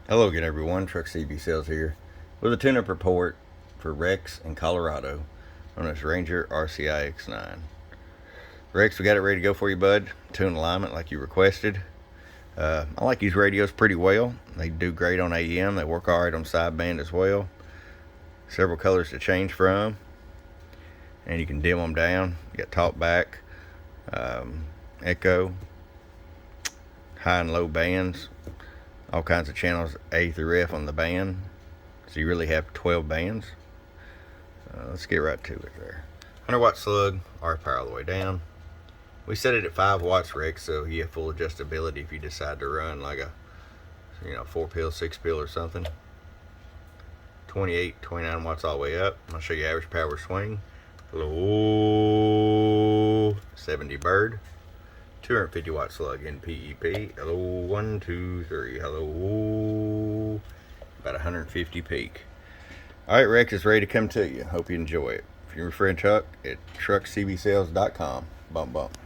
Hello again everyone, Truck CB Sales here with a tune-up report for Rex in Colorado on this Ranger RCI X9. Rex, we got it ready to go for you, bud. Tune alignment like you requested. I like these radios pretty well. They do great on AM. They work alright on sideband as well. Several colors to change from, and you can dim them down. You got talk back, echo, high and low bands, all kinds of channels A through F on the band, so you really have 12 bands. Let's get right to it there. 100 watt slug, RF power all the way down. We set it at 5 watts, Rex, so you have full adjustability if you decide to run like a 4-pill, 6-pill or something. 28, 29 watts all the way up. I'll show you average power swing. Hello, 70 bird. 250 watt slug in PEP. Hello, 1, 2, 3. Hello, about 150 peak. Alright, Rex is ready to come to you. Hope you enjoy it. If you're a friend Chuck at truckcbsales.com. Bump bump.